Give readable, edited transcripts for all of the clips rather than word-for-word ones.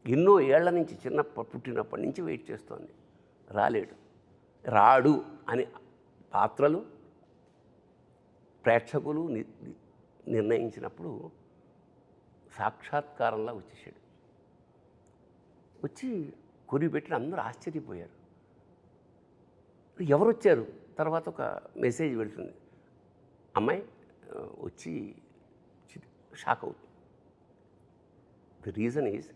ఎన్నో ఏళ్ల నుంచి పుట్టినప్పటి నుంచి వెయిట్ చేస్తోంది. రాడు అని పాత్రలు ప్రేక్షకులు నిర్ణయించినప్పుడు సాక్షాత్కారంలా వచ్చేసాడు. వచ్చి కొరిపెట్టి అందరూ ఆశ్చర్యపోయారు. ఎవరు వచ్చారు? తర్వాత ఒక మెసేజ్ వెళ్తుంది, అమ్మాయి వచ్చి షాక్ అవుతుంది. ది రీజన్ ఈజ్,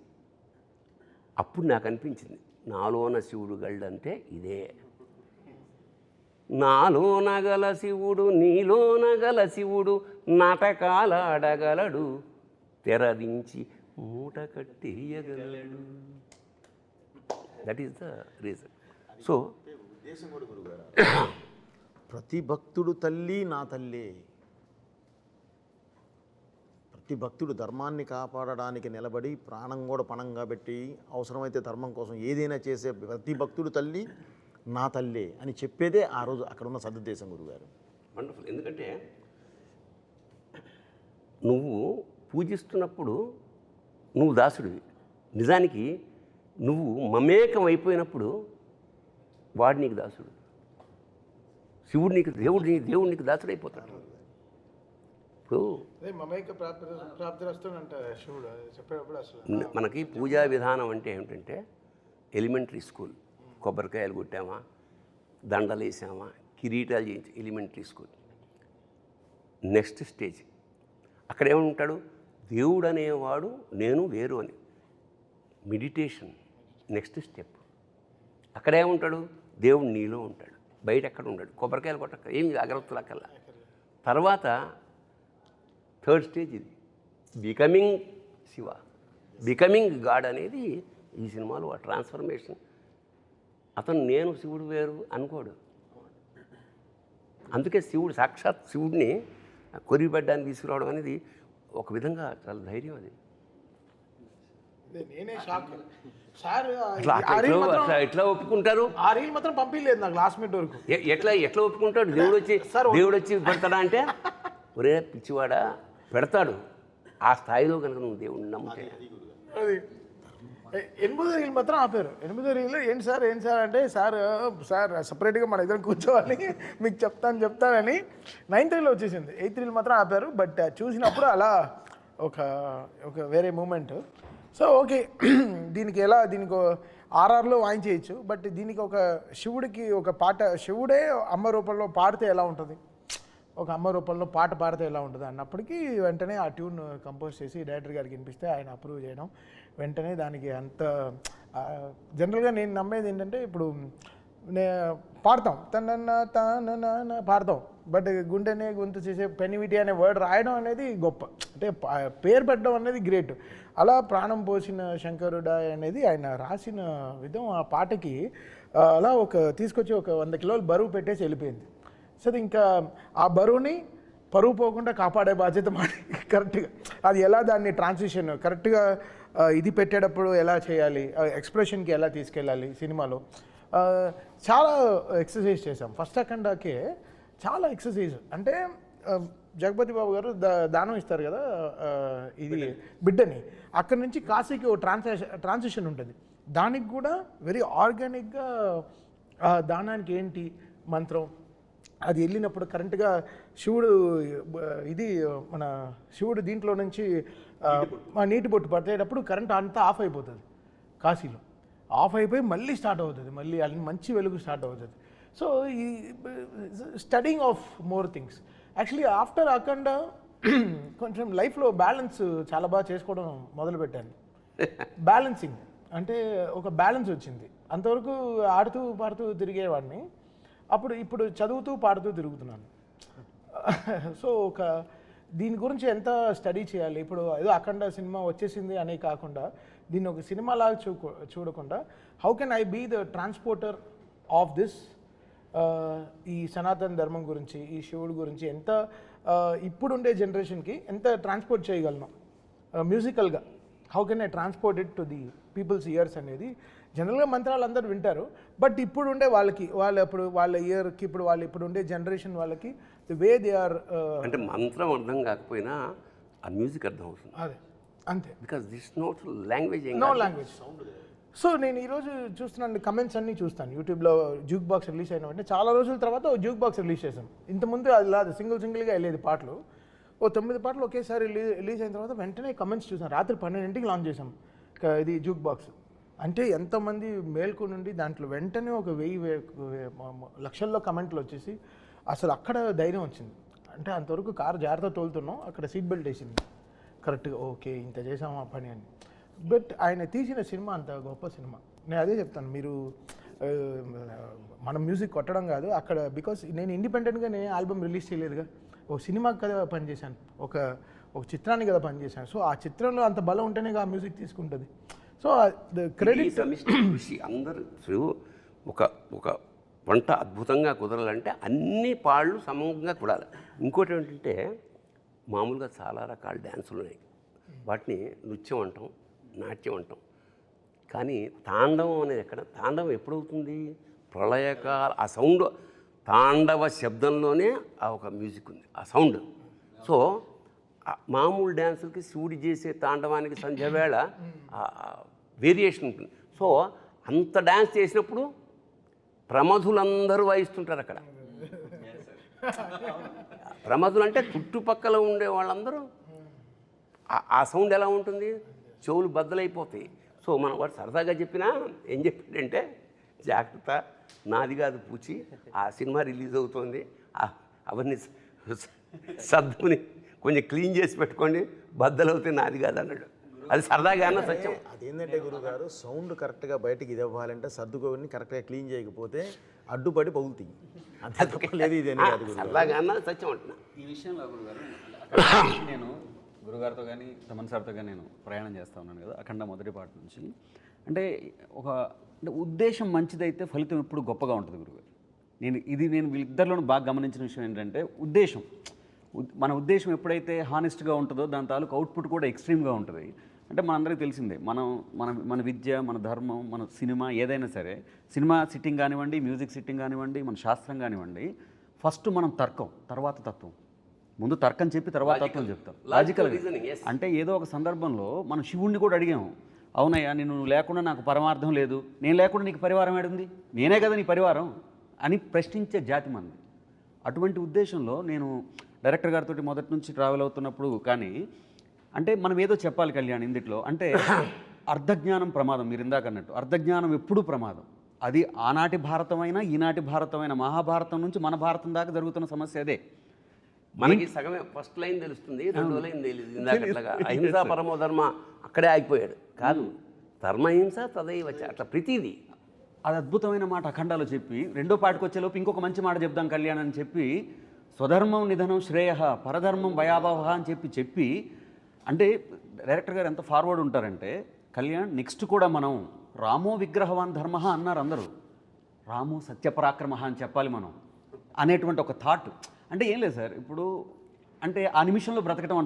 అప్పుడు నాకు అనిపించింది నాలోన శివుడు గళ్ళంటే ఇదే. నాలోన గల శివుడు నీలోన గల శివుడు నాటకాలాడగలడు, తెరదించి మూట కట్టేయగలడు. That is the reason. So ప్రతి భక్తుడు తల్లి నా తల్లే. ప్రతి భక్తుడు ధర్మాన్ని కాపాడడానికి నిలబడి ప్రాణం కూడా పణంగా పెట్టి అవసరమైతే ధర్మం కోసం ఏదైనా చేసే ప్రతి భక్తుడు తల్లి నా తల్లే అని చెప్పేదే ఆ రోజు అక్కడ ఉన్న సద్దేశం గురుగారు. వండర్ఫుల్. ఎందుకంటే నువ్వు పూజిస్తున్నప్పుడు నువ్వు దాసుడివి. నిజానికి నువ్వు మమేకం అయిపోయినప్పుడు వాడు నీకు దాసుడు. శివుడు నీకు దేవుడు నీకు దాసుడు అయిపోతాడు. ఇప్పుడు మనకి పూజా విధానం అంటే ఏమిటంటే ఎలిమెంటరీ స్కూల్, కొబ్బరికాయలు కొట్టామా, దండలు వేసామా, కిరీటాలు చేయించి ఎలిమెంటరీ స్కూల్. నెక్స్ట్ స్టేజ్ అక్కడ ఏమంటాడు, దేవుడు అనేవాడు నేను వేరు అని. Meditation next step. అక్కడేముంటాడు, దేవుడు నీలో ఉంటాడు, బయట ఎక్కడ ఉంటాడు. కొబ్బరికాయలు కొట్టక ఏమి అగరత్తులు అక్కల్లా. తర్వాత థర్డ్ స్టేజ్ ఇది, బికమింగ్ శివ, బికమింగ్ గాడ్ అనేది ఈ సినిమాలో ఆ ట్రాన్స్ఫర్మేషన్. అతను నేను శివుడు వేరు అనుకోడు. అందుకే శివుడు సాక్షాత్ శివుడిని కొరిబడ్డానికి తీసుకురావడం అనేది ఒక విధంగా చాలా ధైర్యం. అది నేనే షాక్ సార్. ఎట్లా ఒప్పుకుంటారు? ఆ రీల్ మాత్రం పంపించలేదు నాకు లాస్ట్ మినిట్ వరకు. ఎట్లా ఒప్పుకుంటాడు? దేవుడు వచ్చి పెడతాడా అంటే, ఒరే పిచ్చివాడా పెడతాడు. ఆ స్థాయిలో కనుక నువ్వు దేవుడిని నమ్ముతే. అది 8వ రీల్ మాత్రం ఆపారు. 8వ రీల్ ఏంటి సార్ అంటే, సార్ సపరేట్గా మన ఇద్దరు కూర్చోవాలి మీకు చెప్తానని 9th రీల్ వచ్చేసింది. 8th రీల్ మాత్రం ఆపారు. బట్ చూసినప్పుడు అలా ఒక వేరే మూమెంట్. సో ఓకే, దీనికి ఆర్ఆర్లో వాయించేయచ్చు. బట్ దీనికి ఒక శివుడికి ఒక పాట, శివుడే అమ్మ రూపంలో పాడితే ఎలా ఉంటుంది, ఒక అమ్మ రూపంలో పాట పాడితే ఎలా ఉంటుంది అన్నప్పటికీ వెంటనే ఆ ట్యూన్ కంపోజ్ చేసి డైరెక్టర్ గారికి వినిపిస్తే ఆయన అప్రూవ్ చేయడం, వెంటనే దానికి అంత జనరల్గా నేను నమ్మేది ఏంటంటే, ఇప్పుడు పాడతాం తన పాడతాం, బట్ గుండెనే గొంతు చేసే పెనివిటి అనే వర్డ్ రాయడం అనేది గొప్ప. అంటే పేరు పెట్టడం అనేది గ్రేట్. అలా ప్రాణం పోసిన శంకరుడా అనేది ఆయన రాసిన విధం ఆ పాటకి అలా తీసుకొచ్చి ఒక 100 కిలోలు బరువు పెట్టేసి వెళ్ళిపోయింది. సో ఇంకా ఆ బరువుని పరువు పోకుండా కాపాడే బాధ్యత మాది కరెక్ట్గా. అది ఎలా దాన్ని ట్రాన్సిషన్ కరెక్ట్గా ఇది పెట్టేటప్పుడు ఎలా చేయాలి, ఎక్స్ప్రెషన్కి ఎలా తీసుకెళ్ళాలి సినిమాలో చాలా ఎక్సర్సైజ్ చేసాం. ఫస్ట్ అఖండాకే చాలా ఎక్సర్సైజ్. అంటే జగపతి బాబు గారు దానం ఇస్తారు కదా, ఇది బిడ్డని, అక్కడి నుంచి కాశీకి ఓ ట్రాన్సిషన్ ఉంటుంది. దానికి కూడా వెరీ ఆర్గానిక్గా దానానికి ఏంటి మంత్రం, అది వెళ్ళినప్పుడు కరెంట్గా శివుడు మన శివుడు దీంట్లో నుంచి నీటి బొట్టు పట్టేటప్పుడు కరెంట్ అంతా ఆఫ్ అయిపోతుంది. కాశీలో ఆఫ్ అయిపోయి మళ్ళీ స్టార్ట్ అవుతుంది, మళ్ళీ మంచి వెలుగు స్టార్ట్ అవుతుంది. సో ఈ studying of more things. Actually after Akhanda కొంచెం లైఫ్లో బ్యాలెన్స్ చాలా బాగా చేసుకోవడం మొదలుపెట్టాను. బ్యాలెన్సింగ్ అంటే ఒక బ్యాలెన్స్ వచ్చింది. అంతవరకు ఆడుతూ పాడుతూ తిరిగేవాడిని, ఇప్పుడు చదువుతూ పాడుతూ తిరుగుతున్నాను. సో దీని గురించి ఎంత స్టడీ చేయాలి. ఇప్పుడు ఏదో అఖండ సినిమా వచ్చేసింది అనే కాకుండా దీన్ని ఒక సినిమాలాగా చూడకుండా how can I be the transporter of this, ఈ సనాతన ధర్మం గురించి, ఈ శివుడి గురించి ఎంత ఇప్పుడుండే జనరేషన్కి ఎంత ట్రాన్స్పోర్ట్ చేయగలను మ్యూజికల్గా. How can I transport it to the people's ears అనేది. జనరల్గా మంత్రాలు అందరూ వింటారు, బట్ ఇప్పుడు ఉండే వాళ్ళ ఇయర్కి ఇప్పుడు ఉండే జనరేషన్ వాళ్ళకి ది వే దే ఆర్, అంటే మంత్రం అర్థం కాకపోయినా ఆ మ్యూజిక్ అర్థం అవుతుంది. అదే అంతే. Because this not language no language. So నేను ఈరోజు చూస్తున్నాను కమెంట్స్ అన్నీ చూస్తాను యూట్యూబ్లో. జూక్ బాక్స్ రిలీజ్ అయిన వెంటనే చాలా రోజుల తర్వాత ఓ జూక్ బాక్స్ రిలీజ్ చేసాం. ఇంతకుముందు అది లేదు, సింగిల్గా వెళ్ళేది పాటలు. ఓ 9 పాటలు ఒకేసారి రిలీజ్ అయిన తర్వాత వెంటనే కమెంట్స్ చూసాం. రాత్రి 12ంటికి లాంచ్ చేసాం ఇది జూక్ బాక్స్. అంటే ఎంతమంది మేల్కు నుండి దాంట్లో వెంటనే ఒక 1000 లక్షల్లో కమెంట్లు వచ్చేసి అసలు అక్కడ ధైర్యం వచ్చింది. అంటే అంతవరకు కారు జాగ్రత్త తోలుతున్నాం, అక్కడ సీట్ బెల్ట్ వేసింది కరెక్ట్గా. ఓకే ఇంత చేసాము ఆ పని అని. బట్ ఆయన తీసిన సినిమా అంత గొప్ప సినిమా. నేను అదే చెప్తాను, మీరు మనం మ్యూజిక్ కొట్టడం కాదు అక్కడ. బికాస్ నేను ఇండిపెండెంట్గా నేను ఆల్బమ్ రిలీజ్ చేయలేదుగా, ఒక సినిమాకి కదా పనిచేశాను, ఒక చిత్రానికి కదా పనిచేశాను. సో ఆ చిత్రంలో అంత బలం ఉంటేనే ఆ మ్యూజిక్ తీసుకుంటుంది. సో క్రెడిట్ కృషి అందరూ ఒక ఒక వంట అద్భుతంగా కుదరాలంటే అన్ని పాళ్ళు సమంగా కుడాలి. ఇంకోటి ఏంటంటే మామూలుగా చాలా రకాల డ్యాన్సులు ఉన్నాయి, వాటిని నృత్యం అంటాం, నాట్యం అంటాం. కానీ తాండవం అనేది ఎక్కడ? తాండవం ఎప్పుడవుతుంది? ప్రళయకాల ఆ సౌండ్, తాండవ శబ్దంలోనే ఆ ఒక మ్యూజిక్ ఉంది, ఆ సౌండ్. సో మామూలు డ్యాన్సులకి శివుడి చేసే తాండవానికి సంధ్యవేళ వేరియేషన్ ఉంటుంది. సో అంత డ్యాన్స్ చేసినప్పుడు ప్రమధులందరూ వాయిస్తుంటారు అక్కడ. ప్రమధులు అంటే చుట్టుపక్కల ఉండే వాళ్ళందరూ. ఆ సౌండ్ ఎలా ఉంటుంది? చెవులు బద్దలైపోతాయి. సో మనం వాడు సరదాగా చెప్పినా ఏం చెప్పాడంటే, జాగ్రత్త నాది కాదు పూచి, ఆ సినిమా రిలీజ్ అవుతుంది, అవన్నీ సర్దుకుని కొంచెం క్లీన్ చేసి పెట్టుకోండి, బద్దలవుతాయి నాది కాదు అన్నాడు. అది సరదాగా అన్న సత్యం. అదేంటంటే గురుగారు, సౌండ్ కరెక్ట్గా బయటకి ఇది అవ్వాలంటే సర్దుకోని కరెక్ట్గా క్లీన్ చేయకపోతే అడ్డుపడి పగులుతాయి. అంతే తప్పలేదు. ఇది సరదాగా అన్న సత్యం అంటున్నా. ఈ విషయంలో గురుగారు నేను గురుగారితో కానీ తమన్ సార్తో కానీ నేను ప్రయాణం చేస్తూ ఉన్నాను కదా అఖండ మొదటి పాట నుంచి. అంటే అంటే ఉద్దేశం మంచిదైతే ఫలితం ఎప్పుడు గొప్పగా ఉంటుంది గురుగారు. నేను వీళ్ళిద్దరిలోనూ బాగా గమనించిన విషయం ఏంటంటే ఉద్దేశం. మన ఉద్దేశం ఎప్పుడైతే హానెస్ట్గా ఉంటుందో దాని తాలూకు అవుట్పుట్ కూడా ఎక్స్ట్రీమ్గా ఉంటుంది. అంటే మనందరికీ తెలిసిందే, మన విద్య, మన ధర్మం, మన సినిమా ఏదైనా సరే, సినిమా సిట్టింగ్ కానివ్వండి, మ్యూజిక్ సిట్టింగ్ కానివ్వండి, మన శాస్త్రం కానివ్వండి, ఫస్ట్ మనం తర్కం, తర్వాత తత్వం. ముందు తర్కం చెప్పి తర్వాత తత్వం చెప్తాం. లాజికల్. అంటే ఏదో ఒక సందర్భంలో మనం శివుణ్ణి కూడా అడిగాము, అవునయ్యా నువ్వు లేకుండా నాకు పరమార్థం లేదు, నేను లేకుండా నీకు పరివారం ఏడుంది, నేనే కదా నీ పరివారం అని ప్రశ్నించే జాతి మంది. అటువంటి ఉద్దేశంలో నేను డైరెక్టర్ గారితో మొదటి నుంచి ట్రావెల్ అవుతున్నప్పుడు కానీ అంటే మనం ఏదో చెప్పాలి కళ్యాణ్ ఇందులో. అంటే అర్ధజ్ఞానం ప్రమాదం, మీరు ఇందాక అన్నట్టు అర్ధజ్ఞానం ఎప్పుడూ ప్రమాదం. అది ఆనాటి భారతమైనా ఈనాటి భారతమైన, మహాభారతం నుంచి మన భారతం దాకా జరుగుతున్న సమస్య అదే. మనకి సగమే ఫస్ట్ లైన్ తెలుస్తుంది, రెండో లైన్ తెలియదు. ఇందాకట్లాగా అహింసా పరమో ధర్మ అక్కడే ఆగిపోయాడు. కాదు, ధర్మహింస తదైవ చ, అట్లా ప్రతిదీ. అది అద్భుతమైన మాట అఖండాలో చెప్పి రెండో పాటకు వచ్చేలోపు ఇంకొక మంచి మాట చెప్దాం కళ్యాణ్ అని చెప్పి, స్వధర్మం నిధనం శ్రేయ పరధర్మం భయాభవ అని చెప్పి అంటే డైరెక్టర్ గారు ఎంత ఫార్వర్డ్ ఉంటారంటే, కళ్యాణ్ నెక్స్ట్ కూడా మనం రామో విగ్రహవాన్ ధర్మ అన్నారు అందరూ, రామో సత్యపరాక్రమ అని చెప్పాలి మనం అనేటువంటి ఒక థాట్. అంటే ఏం లేదు సార్, ఇప్పుడు అంటే ఆ నిమిషంలో బ్రతకటం